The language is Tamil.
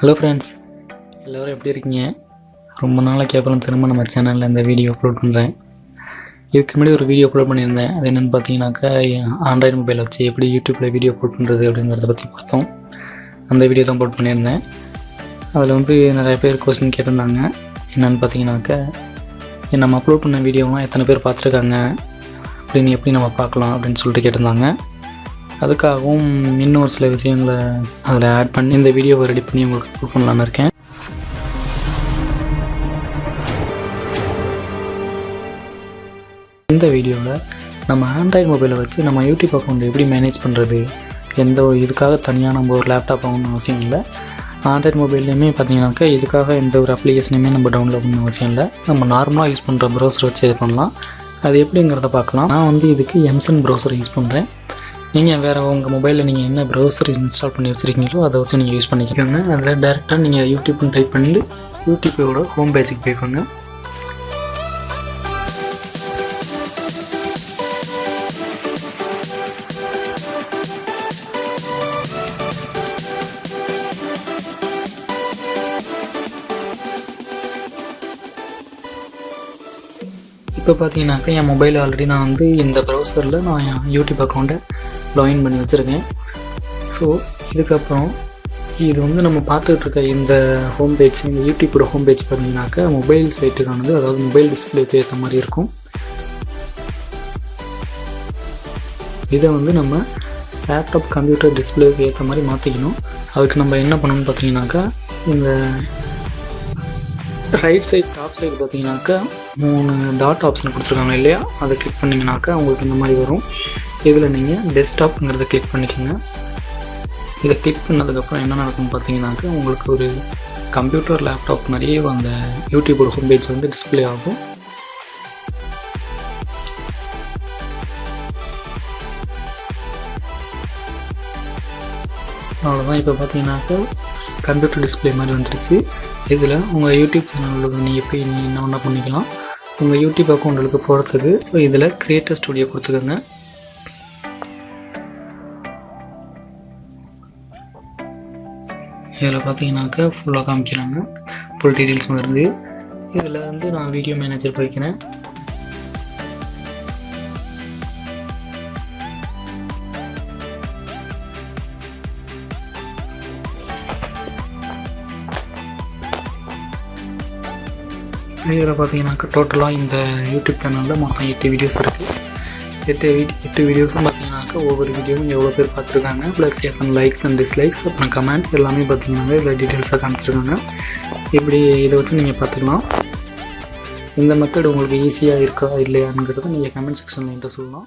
ஹலோ ஃப்ரெண்ட்ஸ், எல்லோரும் எப்படி இருக்கீங்க? ரொம்ப நாளைக்கு அப்புறம் திரும்ப நம்ம சேனலில் இந்த வீடியோ அப்லோட் பண்ணுறேன். இதுக்கு முன்னாடி ஒரு வீடியோ அப்லோட் பண்ணியிருந்தேன். அது என்னென்னு பார்த்தீங்கன்னாக்கா, ஆண்ட்ராய்டு மொபைல் வச்சு எப்படி யூடியூப்பில் வீடியோ அப்லோட் பண்ணுறது அப்படிங்கிறத பற்றி பார்த்தோம். அந்த வீடியோ தான் அப்லோட் பண்ணியிருந்தேன். அதில் நிறைய பேர் கொஸ்டின் கேட்டிருந்தாங்க. என்னென்னு பார்த்தீங்கன்னாக்கா, நம்ம அப்லோட் பண்ண வீடியோலாம் எத்தனை பேர் பார்த்துருக்காங்க அப்படின்னு எப்படி நம்ம பார்க்கலாம் அப்படின்னு சொல்லிட்டு கேட்டிருந்தாங்க. அதுக்காகவும் இன்னும் ஒரு சில விஷயங்களை அதில் ஆட் பண்ணி இந்த வீடியோவை ரெடி பண்ணி உங்களுக்கு அப்லோட் பண்ணலான்னு இருக்கேன். இந்த வீடியோவில் நம்ம ஆண்ட்ராய்டு மொபைலை வச்சு நம்ம யூடியூப் அக்கௌண்ட் எப்படி மேனேஜ் பண்ணுறது, எந்த இதுக்காக தனியாக நம்ம ஒரு லேப்டாப் ஆகணும்னு அவசியம் இல்லை. ஆண்ட்ராய்டு மொபைல்லையுமே பார்த்தீங்கன்னாக்கா இதுக்காக எந்த ஒரு அப்ளிகேஷனையுமே நம்ம டவுன்லோட் பண்ண அவசியம் இல்லை. நம்ம நார்மலாக யூஸ் பண்ணுற ப்ரௌசர் வச்சு இது பண்ணலாம். அது எப்படிங்கிறத பார்க்கலாம். நான் இதுக்கு எம்சன் ப்ரௌசர் யூஸ் பண்ணுறேன். நீங்கள் வேறு உங்கள் மொபைலில் நீங்கள் என்ன ப்ரௌசர் இன்ஸ்டால் பண்ணி வச்சுருக்கீங்களோ அதை வச்சு நீங்கள் யூஸ் பண்ணிக்கோங்க. அதில் டேரெக்டாக நீங்கள் யூடியூப்னு டைப் பண்ணிட்டு யூடியூப்போட ஹோம் பேஜுக்கு போய்க்கோங்க. இப்போ பார்த்தீங்கன்னாக்கா என் மொபைல் ஆல்ரெடி நான் இந்த ப்ரௌசரில் நான் என் யூடியூப் அக்கௌண்ட்டை லாகின் பண்ணி வச்சுருக்கேன். ஸோ இதுக்கப்புறம் இது நம்ம பார்த்துட்ருக்க இந்த ஹோம் பேஜ், இந்த யூடியூப்போட ஹோம் பேஜ் பார்த்தீங்கன்னாக்கா மொபைல் சைட்டுக்கானது, அதாவது மொபைல் டிஸ்பிளேக்கு ஏற்ற மாதிரி இருக்கும். இதை நம்ம லேப்டாப் கம்ப்யூட்டர் டிஸ்பிளேக்கு ஏற்ற மாதிரி மாற்றிக்கணும். அதுக்கு நம்ம என்ன பண்ணணும்னு பார்த்தீங்கன்னாக்கா, இந்த ரைட் சைட் டாப் சைடு பார்த்தீங்கன்னாக்கா 3 டாட் ஆப்ஷன் கொடுத்துருக்காங்க இல்லையா, அதை கிளிக் பண்ணிங்கனாக்கா உங்களுக்கு இந்த மாதிரி வரும். இதில் நீங்கள் டெஸ்க்டாப்ங்கிறத கிளிக் பண்ணிக்கோங்க. இதை கிளிக் பண்ணதுக்கப்புறம் என்ன நடக்கும்னு பார்த்தீங்கன்னாக்கா, உங்களுக்கு ஒரு கம்ப்யூட்டர் லேப்டாப் மாதிரியே அந்த யூடியூபோட ஹோம் பேஜ் டிஸ்பிளே ஆகும். அவ்வளோதான். இப்போ பார்த்தீங்கன்னாக்கா கம்ப்யூட்டர் டிஸ்பிளே மாதிரி வந்துடுச்சு. இதில் உங்கள் யூடியூப் சேனலுக்கு நீங்கள் போய் என்ன ஒன்றா பண்ணிக்கலாம். உங்கள் யூடியூப் அக்கௌண்ட்டுக்கு போகிறதுக்கு ஸோ இதில் கிரியேட்டர் ஸ்டுடியோ கொடுத்துக்கோங்க. இதில் பார்த்தீங்கன்னாக்கா ஃபுல்லாக காமிக்கிறாங்க, ஃபுல் டீட்டெயில்ஸ் வருது. இதில் நான் வீடியோ மேனேஜர் போய்க்கிறேன். இதில் பார்த்தீங்கன்னாக்கா டோட்டலாக இந்த யூடியூப் சேனலில் மொத்தம் 8 வீடியோஸ் இருக்குது. 8 வீடியோஸும் பார்த்தீங்கன்னாக்கா ஒவ்வொரு வீடியோவும் எவ்வளோ பேர் பார்த்துருக்காங்க, ப்ளஸ் எத்தனை லைக்ஸ் அண்ட் டிஸ்லைக்ஸ், அப்புறம் கமெண்ட் எல்லாமே பார்த்தீங்கன்னா இதில் டீட்டெயில்ஸாக காமிச்சிருக்காங்க. இப்படி இதை வச்சு நீங்கள் பார்த்துக்கலாம். இந்த மெத்தட் உங்களுக்கு ஈஸியாக இருக்கா இல்லையாங்கிறத நீங்கள் கமெண்ட் செக்ஷனில் என்கிட்ட சொல்லலாம்.